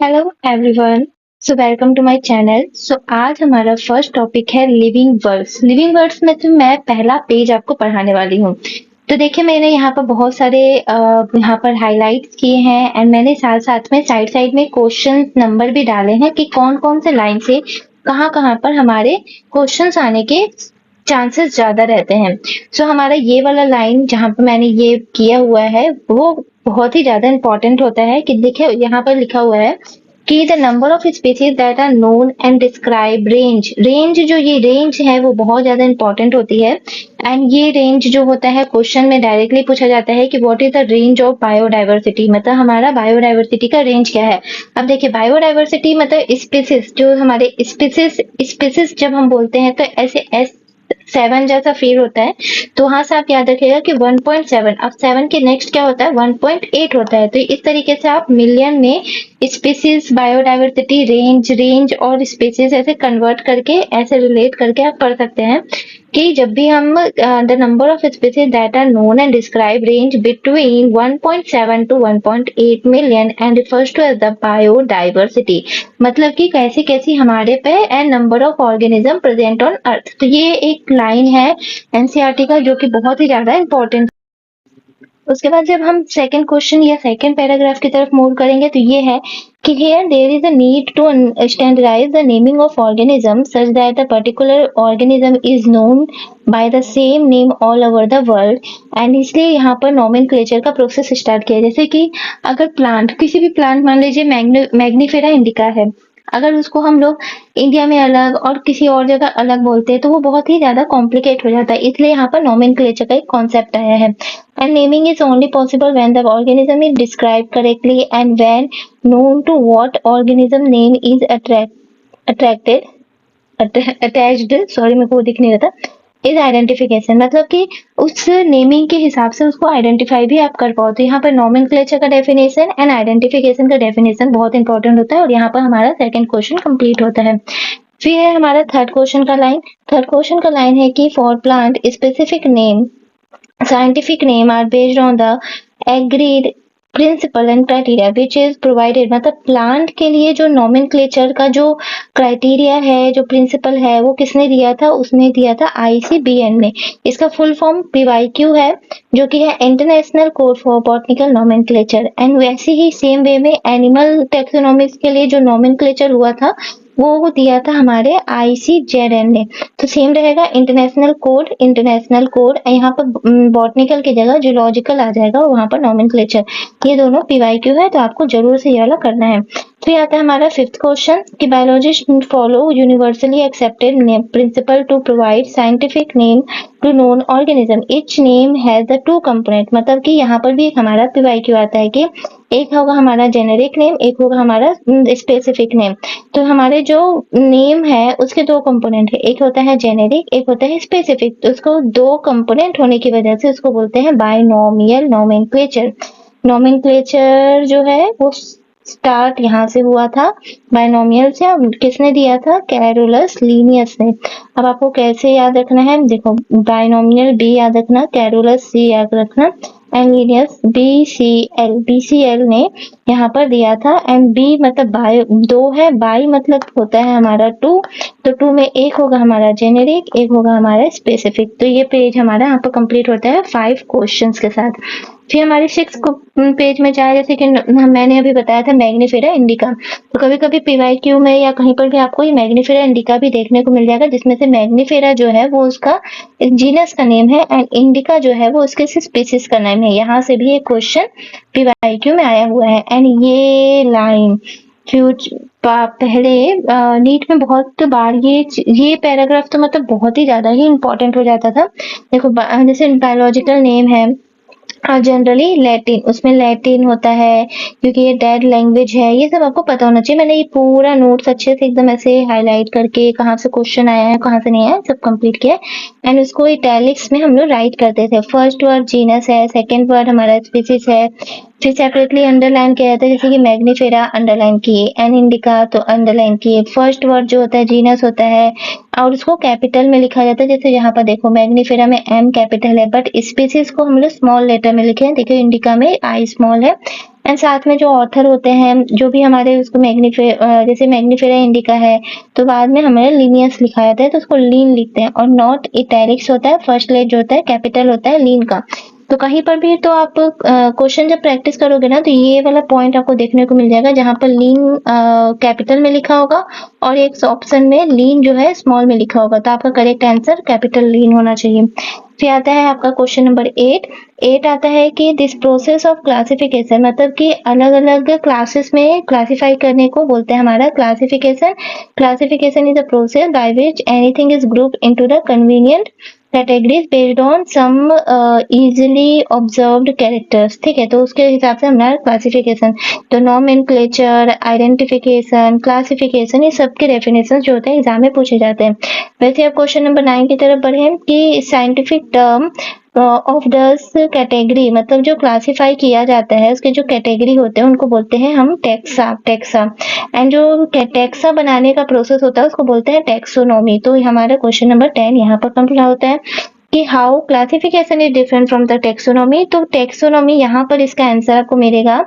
Hello everyone. Welcome to my channel. आज हमारा first topic है लिविंग वर्ड्स। लिविंग वर्ड्स में तो मैं पहला पेज आपको पढ़ाने वाली हूँ। तो देखिए, मैंने यहाँ पर बहुत सारे यहाँ पर हाइलाइट्स किए हैं एंड मैंने साथ साथ में साइड साइड में क्वेश्चन नंबर भी डाले हैं कि कौन कौन से लाइन से कहाँ कहाँ पर हमारे क्वेश्चंस आने के चांसेस ज्यादा रहते हैं। हमारा ये वाला लाइन जहाँ पर मैंने ये किया हुआ है वो बहुत ही ज्यादा इंपॉर्टेंट होता है कि देखिए, यहाँ पर लिखा हुआ है कि the number of species that are known and describe range जो ये रेंज है वो बहुत ज्यादा इंपॉर्टेंट होती है। एंड ये रेंज जो होता है क्वेश्चन में डायरेक्टली पूछा जाता है कि what is the range of biodiversity, मतलब हमारा बायोडाइवर्सिटी का रेंज क्या है। अब देखिए, बायोडाइवर्सिटी मतलब स्पीसीज, जो हमारे स्पीसीज जब हम बोलते हैं तो ऐसे S7 जैसा फील होता है। तो वहां से आप याद रखिएगा कि 1.7, अब 7 के नेक्स्ट क्या होता है 1.8 होता है। तो इस तरीके से आप मिलियन में स्पीसीज, बायोडाइवर्सिटी, रेंज और स्पीसीज ऐसे कन्वर्ट करके, ऐसे रिलेट करके आप पढ़ सकते हैं कि जब भी हम the number of species that are known and describe range between 1.7 to 1.8 million and refers to as the biodiversity, मतलब कि कैसी कैसी हमारे पे and number of organism present on earth. तो ये एक लाइन है एनसीईआरटी का जो कि बहुत ही ज्यादा इंपॉर्टेंट। उसके बाद जब हम सेकंड क्वेश्चन या सेकंड पैराग्राफ की तरफ मूव करेंगे तो ये है कि here there is a need to standardize the naming of organisms such that a particular organism is known by the same name all over the world। And इसलिए यहाँ पर नोमेनक्लेचर का प्रोसेस स्टार्ट किया। जैसे कि अगर प्लांट, किसी भी प्लांट, मान लीजिए मैग्निफेरा इंडिका है, अगर उसको हम लोग इंडिया में अलग और किसी और जगह अलग बोलते हैं तो वो बहुत ही ज्यादा कॉम्प्लिकेट हो जाता है। इसलिए यहाँ पर नोमेनक्लेचर का एक कॉन्सेप्ट आया है। And naming is only possible when the organism is described correctly and when known to what organism name is attracted attached, sorry मेरे को दिख नहीं रहा था, इज आइडेंटिफिकेशन, मतलब कि उस नेमिंग के हिसाब से उसको आइडेंटिफाई भी आप कर पाओ। तो यहाँ पर नोमेनक्लेचर का डेफिनेशन एंड आइडेंटिफिकेशन का डेफिनेशन बहुत इंपॉर्टेंट होता है और यहाँ पर हमारा सेकंड क्वेश्चन कंप्लीट होता है। फिर है हमारा थर्ड क्वेश्चन का लाइन। थर्ड क्वेश्चन का लाइन है कि for plant specific name scientific name are based on the agreed principle and criteria which is provided, मतलब प्लांट के लिए जो नोमेनक्लेचर का जो क्राइटेरिया है, जो प्रिंसिपल है, वो किसने दिया था? उसने दिया था ICBN ने। इसका फुल फॉर्म PYQ है जो कि है international code for botanical nomenclature. And वैसे ही सेम वे में एनिमल टैक्सोनॉमिक्स के लिए जो नोमेनक्लेचर हुआ था वो दिया था हमारे ICZN ने। तो सेम रहेगा इंटरनेशनल कोड, यहाँ पर बॉटनिकल की जगह जूलॉजिकल आ जाएगा और वहां पर नोमेनक्लेचर। ये दोनों PYQ है तो आपको जरूर से ये वाला करना है। फिर आता है हमारा फिफ्थ क्वेश्चन कि biologist follow universally accepted principle to provide scientific name to known organism, each name has the two component, मतलब कि यहाँ पर भी एक हमारा PYQ आता है कि एक होगा हमारा जेनेरिक नेम, एक होगा हमारा स्पेसिफिक नेम। तो हमारे जो नेम है उसके दो कंपोनेंट है, एक होता है जेनेरिक, एक होता है स्पेसिफिक। तो उसको दो कंपोनेंट होने की वजह से उसको बोलते हैं बाइनोमियल नोमेनक्लेचर। नोमेनक्लेचर जो है वो स्टार्ट यहाँ से हुआ था बाइनोमियल से। किसने दिया था? कैरोलस लीनियस ने। अब आपको कैसे याद रखना है, देखो, बाइनोमियल B याद रखना, कैरोलस C याद रखना एंड लीनियस BCL ने यहाँ पर दिया था। एंड B मतलब बाई, दो है, बाई मतलब होता है हमारा 2, तो 2 में एक होगा हमारा जेनेरिक, एक होगा हमारा स्पेसिफिक। तो ये पेज हमारा यहाँ पर कंप्लीट होता है 5 क्वेश्चंस के साथ। फिर हमारे 6 पेज में जाए, जैसे कि मैंने अभी बताया था मैग्निफेरा इंडिका, तो कभी कभी PYQ में या कहीं पर भी आपको ये मैग्निफेरा इंडिका भी देखने को मिल जाएगा, जिसमें से मैग्निफेरा जो है वो उसका जीनस का नेम है एंड इंडिका जो है वो उसके स्पीसीज का नेम है। यहाँ से भी एक क्वेश्चन PYQ में आया हुआ है। एंड ये लाइन पहले नीट में बहुत बार ये पैराग्राफ तो मतलब बहुत ही ज्यादा ही इंपॉर्टेंट हो जाता था। देखो, जैसे बायोलॉजिकल नेम है जनरली लैटिन, उसमें लैटिन होता है क्योंकि ये डेड लैंग्वेज है, ये सब आपको पता होना चाहिए। मैंने ये पूरा नोट्स अच्छे से एकदम ऐसे हाईलाइट करके कहाँ से क्वेश्चन आया है कहाँ से नहीं आया सब कंप्लीट किया। एंड उसको इटैलिक्स में हम लोग राइट करते थे। फर्स्ट वर्ड जीनस है, सेकंड वर्ड हमारा स्पीसीज है, फिर सेपरेटली अंडरलाइन किया जाता है, जैसे कि मैग्नीफेरा अंडरलाइन किए, एन इंडिका तो अंडरलाइन किए। फर्स्ट वर्ड जो होता है जीनस होता है और उसको कैपिटल में लिखा जाता है, जैसे यहाँ पर देखो मैग्नीफेरा में एम कैपिटल है, बट स्पीसीज को हम लोग स्मॉल लेटर में लिखे हैं। देखिए इंडिका में आई स्मॉल है। एंड साथ में जो ऑथर होते हैं, जो भी हमारे उसको जैसे मैग्नीफेरा इंडिका है तो बाद में हमें लीनियस लिखा जाता है, तो उसको लीन लिखते हैं। और नॉट इटैलिक्स होता है, फर्स्ट लेट जो होता है कैपिटल होता है लीन का। तो कहीं पर भी तो आप क्वेश्चन जब प्रैक्टिस करोगे ना, तो ये वाला पॉइंट आपको देखने को मिल जाएगा, जहां पर लीन कैपिटल में लिखा होगा और एक ऑप्शन में लीन जो है स्मॉल में लिखा होगा। तो आपका करेक्ट आंसर कैपिटल लीन होना चाहिए। फिर आता है आपका क्वेश्चन नंबर 8 आता है कि दिस प्रोसेस ऑफ क्लासिफिकेशन, मतलब कि अलग अलग क्लासेस में क्लासिफाई करने को बोलते हैं हमारा classification. Classification is a process by which anything is grouped into the convenient categories based on some easily observed characters. ठीक है, तो उसके हिसाब से हमारा क्लासिफिकेशन। तो नॉमेनक्लेचर, आइडेंटिफिकेशन, क्लासिफिकेशन, ये सब के डेफिनेशन जो होते हैं एग्जाम में पूछे जाते हैं। वैसे अब क्वेश्चन नंबर 9 की तरफ बढ़े कि साइंटिफिक टर्म ऑफ दस कैटेगरी, मतलब जो क्लासिफाई किया जाता है उसके जो कैटेगरी होते हैं उनको बोलते हैं हम टेक्सा। एंड जो टेक्सा बनाने का प्रोसेस होता है उसको बोलते हैं टेक्सोनॉमी। तो हमारा क्वेश्चन नंबर 10 यहाँ पर कंप्लीट होता है कि how classification is different from the taxonomy. तो टेक्सोनॉमी यहाँ पर इसका आंसर आपको मिलेगा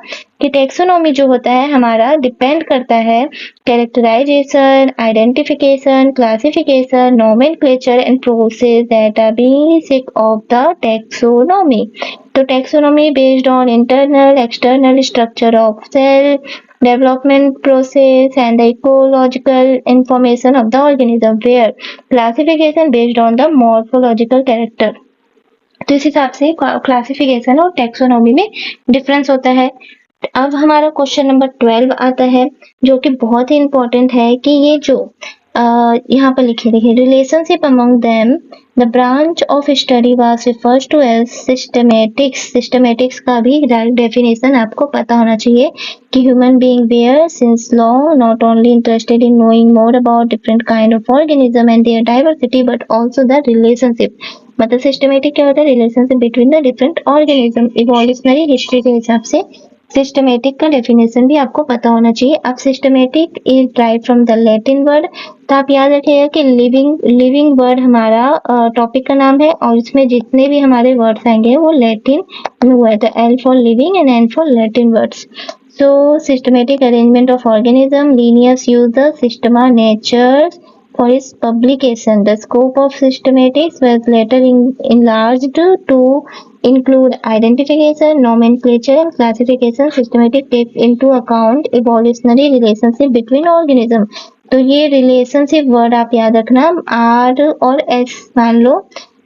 कि टेक्सोनॉमी जो होता है हमारा डिपेंड करता है characterisation, identification, classification, nomenclature and process that are basic of the taxonomy. तो taxonomy based on internal external structure of cell, development process and the ecological information of the organism, where classification based on the morphological character। तो इस हिसाब से classification और taxonomy में difference होता है। अब हमारा क्वेश्चन नंबर 12 आता है, जो कि बहुत ही इंपॉर्टेंट है कि ये जो यहाँ पर लिखे देखिए relationship among them the branch of study was refers to as systematics. Systematics का भी राइट डेफिनेशन आपको पता होना चाहिए कि human being were since long not only interested in knowing more about different kind of organism and their diversity but also the relationship. मतलब systematic क्या होता है? Relationship between the different organism. Evolutionary history के हिसाब से systematic का definition भी आपको पता होना चाहिए। अब systematic is drive from the Latin word, तो आप याद रखिएगा कि लिविंग वर्ड हमारा टॉपिक का नाम है और इसमें जितने भी हमारे वर्ड्स आएंगे वो Latin word, L for living and N for Latin words. So systematic arrangement of organism, Linnaeus used the Systema Naturae for its publication. The scope of systematics was later enlarged to include identification, nomenclature, and classification. Systematic takes into account evolutionary relationship between organism. तो ये relationship word आप याद रखना, are और S मान लो,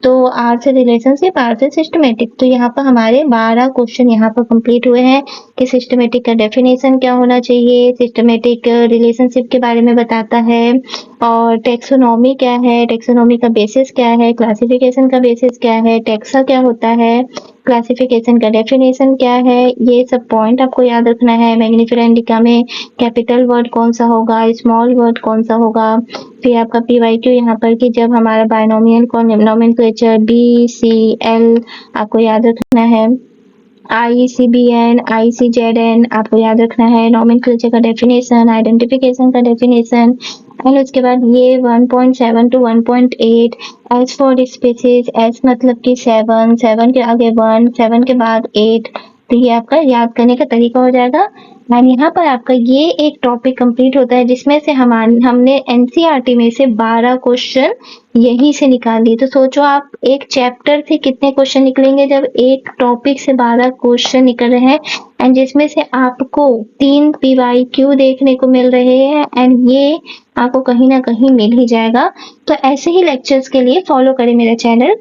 तो are से relationship, are से सिस्टमेटिक। तो यहाँ पर हमारे 12 क्वेश्चन यहाँ पर कंप्लीट हुए हैं कि सिस्टमेटिक का डेफिनेशन क्या होना चाहिए, सिस्टमेटिक रिलेशनशिप के बारे में बताता है, और टेक्सोनॉमी क्या है, टेक्सोनॉमी का बेसिस क्या है, क्लासिफिकेशन का बेसिस क्या है, टेक्सा क्या होता है, क्लासिफिकेशन का डेफिनेशन क्या है, ये सब पॉइंट आपको याद रखना है। मैग्निफिका इंडिका में कैपिटल वर्ड कौन सा होगा, स्मॉल वर्ड कौन सा होगा। फिर आपका पीवाईक्यू यहाँ पर कि जब हमारा बायनोमियल नोमेनक्लेचर BCL आपको याद रखना है, ICBN, ICZN आपको याद रखना है, नोमेनक्लेचर का डेफिनेशन, आइडेंटिफिकेशन का डेफिनेशन, एंड उसके बाद ये 1.7 to 1.8 S for species, S मतलब कि 7 के आगे 1, 7 के बाद 8। तो ये आपका याद करने का तरीका हो जाएगा। एंड यहाँ पर आपका ये एक टॉपिक कंप्लीट होता है जिसमें से हमने एनसीईआरटी में से 12 क्वेश्चन यही से निकाल दिए। तो सोचो आप एक चैप्टर से कितने क्वेश्चन निकलेंगे जब एक टॉपिक से 12 क्वेश्चन निकल रहे हैं, एंड जिसमें से आपको 3 पीवाईक्यू देखने को मिल रहे हैं, एंड ये आपको कहीं ना कहीं मिल ही जाएगा। तो ऐसे ही लेक्चर्स के लिए फॉलो करें मेरा चैनल।